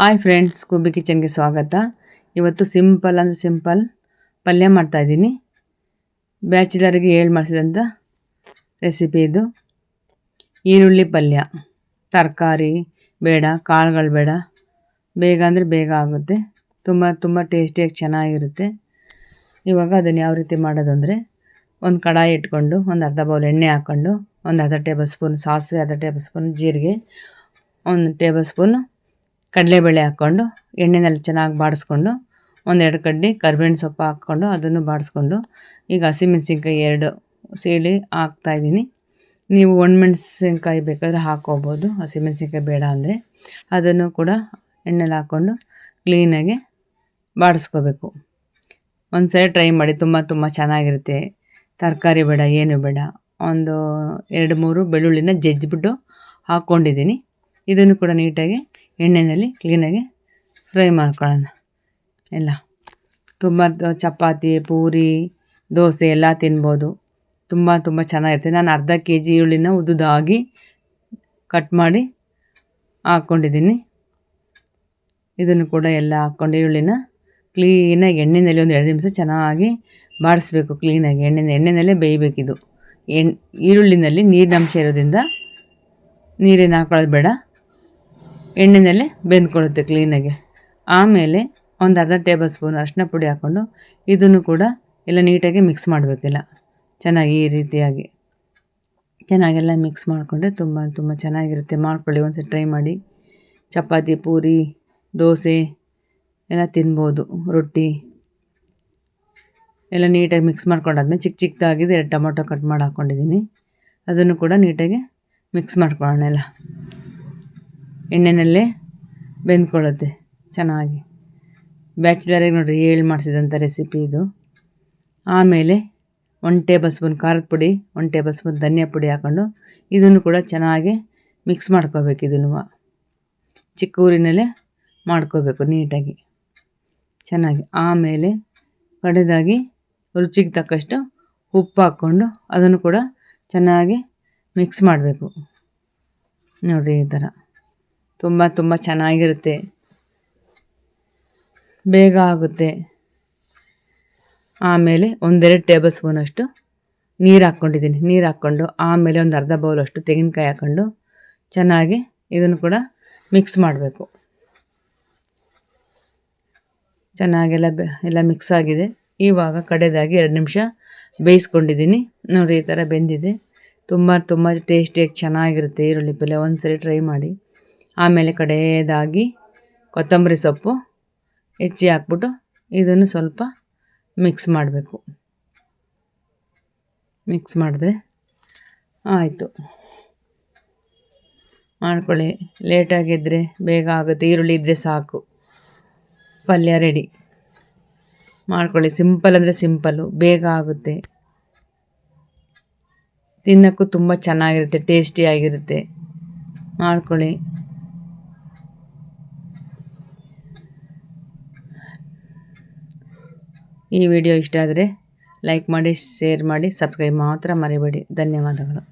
Hi friends, Kubi ಕಿಚನ್ಗೆ ಸ್ವಾಗತ. ಇವತ್ತು simple ಪಲ್ಯ ಮಾಡ್ತಾಯಿದ್ದೀನಿ. ಬ್ಯಾಚುಲರ್ಗೆ ಮಾಡಿಸಿದಂಥ ರೆಸಿಪಿ ಇದು. ಈರುಳ್ಳಿ ಪಲ್ಯ, ತರಕಾರಿ ಬೇಡ, ಕಾಳುಗಳು ಬೇಡ, ಬೇಗ ಅಂದರೆ ಬೇಗ ಆಗುತ್ತೆ. ತುಂಬ ಟೇಸ್ಟಿಯಾಗಿ ಚೆನ್ನಾಗಿರುತ್ತೆ. ಇವಾಗ ಅದನ್ನು ಯಾವ ರೀತಿ ಮಾಡೋದು ಅಂದರೆ, ಒಂದು ಕಡಾಯಿ ಇಟ್ಕೊಂಡು ಒಂದು ಅರ್ಧ ಬೌಲ್ ಎಣ್ಣೆ ಹಾಕ್ಕೊಂಡು, ಒಂದು ಅರ್ಧ ಟೇಬಲ್ ಸ್ಪೂನ್ ಸಾಸಿವೆ, ಅರ್ಧ ಟೇಬಲ್ ಸ್ಪೂನ್ ಜೀರಿಗೆ, ಒಂದು ಟೇಬಲ್ ಸ್ಪೂನು ಕಡಲೆಬೇಳೆ ಹಾಕ್ಕೊಂಡು ಎಣ್ಣೆನಲ್ಲಿ ಚೆನ್ನಾಗಿ ಬಾಡಿಸ್ಕೊಂಡು, ಒಂದೆರಡು ಕಡ್ಡಿ ಕರಿಬೇವಿನ ಸೊಪ್ಪು ಹಾಕ್ಕೊಂಡು ಅದನ್ನು ಬಾಡಿಸ್ಕೊಂಡು, ಈಗ ಹಸಿಮೆಣಸಿನ್ಕಾಯಿ 2 ಸೀಳಿ ಹಾಕ್ತಾಯಿದ್ದೀನಿ. ನೀವು ಒಣಮೆಣಸಿನ್ಕಾಯಿ ಬೇಕಾದರೆ ಹಾಕ್ಕೋಬೋದು, ಹಸಿಮೆಣಸಿನ್ಕಾಯಿ ಬೇಡ ಅಂದರೆ. ಅದನ್ನು ಕೂಡ ಎಣ್ಣೆಲಿ ಹಾಕ್ಕೊಂಡು ಕ್ಲೀನಾಗಿ ಬಾಡಿಸ್ಕೋಬೇಕು. ಒಂದು ಸರಿ ಟ್ರೈ ಮಾಡಿ, ತುಂಬ ಚೆನ್ನಾಗಿರುತ್ತೆ. ತರಕಾರಿ ಬೇಡ, ಏನು ಬೇಡ. ಒಂದು 2-3 ಬೆಳ್ಳುಳ್ಳಿನ ಜಜ್ಜಿಬಿಟ್ಟು ಹಾಕ್ಕೊಂಡಿದ್ದೀನಿ. ಇದನ್ನು ಕೂಡ ನೀಟಾಗಿ ಎಣ್ಣೆಯಲ್ಲಿ ಕ್ಲೀನಾಗಿ ಫ್ರೈ ಮಾಡ್ಕೊಳ್ಳೋಣ. ಎಲ್ಲ ತುಂಬ ಚಪಾತಿ, ಪೂರಿ, ದೋಸೆ ಎಲ್ಲ ತಿನ್ಬೋದು. ತುಂಬ ಚೆನ್ನಾಗಿರುತ್ತೆ. ನಾನು ಅರ್ಧ kg ಈರುಳ್ಳಿನ ಉದ್ದುದಾಗಿ ಕಟ್ ಮಾಡಿ ಹಾಕ್ಕೊಂಡಿದ್ದೀನಿ. ಇದನ್ನು ಕೂಡ ಎಲ್ಲ ಹಾಕ್ಕೊಂಡು ಈರುಳ್ಳಿನ ಕ್ಲೀನಾಗಿ ಎಣ್ಣೆಯಲ್ಲಿ ಒಂದು 2 ನಿಮಿಷ ಚೆನ್ನಾಗಿ ಬಾಡಿಸ್ಬೇಕು. ಕ್ಲೀನಾಗಿ ಎಣ್ಣೆಯಲ್ಲೇ ಬೇಯಬೇಕಿದು. ಈರುಳ್ಳಿನಲ್ಲಿ ನೀರಿನಂಶ ಇರೋದ್ರಿಂದ ನೀರೇನು ಹಾಕೊಳ್ಳೋದು ಬೇಡ, ಎಣ್ಣೆಯಲ್ಲೇ ಬೆಂದ್ಕೊಳ್ಳುತ್ತೆ ಕ್ಲೀನಾಗಿ. ಆಮೇಲೆ ಒಂದು ಅರ್ಧ ಟೇಬಲ್ ಸ್ಪೂನ್ ಅರಿಶಿನ ಪುಡಿ ಹಾಕ್ಕೊಂಡು ಇದನ್ನು ಕೂಡ ಎಲ್ಲ ನೀಟಾಗಿ ಮಿಕ್ಸ್ ಮಾಡಬೇಕಿಲ್ಲ. ಚೆನ್ನಾಗಿ ಈ ರೀತಿಯಾಗಿ ಚೆನ್ನಾಗೆಲ್ಲ ಮಿಕ್ಸ್ ಮಾಡಿಕೊಂಡ್ರೆ ತುಂಬ ಚೆನ್ನಾಗಿರುತ್ತೆ. ಮಾಡ್ಕೊಳ್ಳಿ, ಒಂದ್ಸರಿ ಟ್ರೈ ಮಾಡಿ. ಚಪಾತಿ, ಪೂರಿ, ದೋಸೆ ಎಲ್ಲ ತಿನ್ಬೋದು, ರೊಟ್ಟಿ ಎಲ್ಲ ನೀಟಾಗಿ ಮಿಕ್ಸ್ ಮಾಡ್ಕೊಂಡಾದ್ಮೇಲೆ ಚಿಕ್ಕದಾಗಿದೆ 2 ಟೊಮೊಟೊ ಕಟ್ ಮಾಡಿ ಹಾಕ್ಕೊಂಡಿದ್ದೀನಿ. ಅದನ್ನು ಕೂಡ ನೀಟಾಗಿ ಮಿಕ್ಸ್ ಮಾಡ್ಕೊಳ್ಳೋಣ. ಎಲ್ಲ ಎಣ್ಣೆಯಲ್ಲೇ ಬೆಂದ್ಕೊಳ್ಳುತ್ತೆ ಚೆನ್ನಾಗಿ. ಬ್ಯಾಚುಲರಿಗೆ ನೋಡಿರಿ ಮಾಡಿಸಿದಂಥ ರೆಸಿಪಿ ಇದು. ಆಮೇಲೆ 1 ಟೇಬಲ್ ಸ್ಪೂನ್ ಖಾರದ ಪುಡಿ, 1 ಟೇಬಲ್ ಸ್ಪೂನ್ ಧನಿಯಾ ಪುಡಿ ಹಾಕ್ಕೊಂಡು ಇದನ್ನು ಕೂಡ ಚೆನ್ನಾಗಿ ಮಿಕ್ಸ್ ಮಾಡ್ಕೋಬೇಕು. ಇದನ್ನು ಚಿಕ್ಕ ಊರಿನಲ್ಲೇ ಮಾಡ್ಕೋಬೇಕು ನೀಟಾಗಿ ಚೆನ್ನಾಗಿ. ಆಮೇಲೆ ಕಡೆದಾಗಿ ರುಚಿಗೆ ತಕ್ಕಷ್ಟು ಉಪ್ಪು ಹಾಕ್ಕೊಂಡು ಅದನ್ನು ಕೂಡ ಚೆನ್ನಾಗಿ ಮಿಕ್ಸ್ ಮಾಡಬೇಕು. ನೋಡಿರಿ ಈ ಥರ ತುಂಬ ಚೆನ್ನಾಗಿರುತ್ತೆ, ಬೇಗ ಆಗುತ್ತೆ. ಆಮೇಲೆ 1-2 ಟೇಬಲ್ ಸ್ಪೂನಷ್ಟು ನೀರು ಹಾಕ್ಕೊಂಡಿದ್ದೀನಿ. ನೀರು ಹಾಕ್ಕೊಂಡು ಆಮೇಲೆ ಒಂದು ಅರ್ಧ ಬೌಲಷ್ಟು ತೆಂಗಿನಕಾಯಿ ಹಾಕ್ಕೊಂಡು ಚೆನ್ನಾಗಿ ಇದನ್ನು ಕೂಡ ಮಿಕ್ಸ್ ಮಾಡಬೇಕು. ಚೆನ್ನಾಗೆಲ್ಲ ಎಲ್ಲ ಮಿಕ್ಸ್ ಆಗಿದೆ. ಇವಾಗ ಕಡೆದಾಗಿ 2 ನಿಮಿಷ ಬೇಯಿಸ್ಕೊಂಡಿದ್ದೀನಿ. ನೋಡಿ ಈ ಥರ ಬೆಂದಿದೆ. ತುಂಬ ಟೇಸ್ಟಿಯಾಗಿ ಚೆನ್ನಾಗಿರುತ್ತೆ ಈರುಳ್ಳಿ ಪಲ್ಯ. ಒಂದ್ಸರಿ ಟ್ರೈ ಮಾಡಿ. ಆಮೇಲೆ ಕಡೆಯದಾಗಿ ಕೊತ್ತಂಬರಿ ಸೊಪ್ಪು ಹೆಚ್ಚಿ ಹಾಕ್ಬಿಟ್ಟು ಇದನ್ನು ಸ್ವಲ್ಪ ಮಿಕ್ಸ್ ಮಾಡಬೇಕು. ಮಿಕ್ಸ್ ಮಾಡಿದ್ರೆ ಆಯಿತು. ಮಾಡ್ಕೊಳ್ಳಿ, ಲೇಟಾಗಿದ್ದರೆ ಬೇಗ ಆಗುತ್ತೆ. ಈರುಳ್ಳಿ ಇದ್ದರೆ ಸಾಕು, ಪಲ್ಯ ರೆಡಿ. ಮಾಡ್ಕೊಳ್ಳಿ, ಸಿಂಪಲ್ ಅಂದರೆ ಸಿಂಪಲ್ಲು, ಬೇಗ ಆಗುತ್ತೆ. ತಿನ್ನೋಕ್ಕೂ ತುಂಬ ಚೆನ್ನಾಗಿರುತ್ತೆ, ಟೇಸ್ಟಿಯಾಗಿರುತ್ತೆ. ಮಾಡ್ಕೊಳ್ಳಿ. ಈ ವಿಡಿಯೋ ಇಷ್ಟ ಆದರೆ ಲೈಕ್ ಮಾಡಿ, ಶೇರ್ ಮಾಡಿ, ಸಬ್ಸ್ಕ್ರೈಬ್ ಮಾತ್ರ ಮರಿಬೇಡಿ. ಧನ್ಯವಾದಗಳು.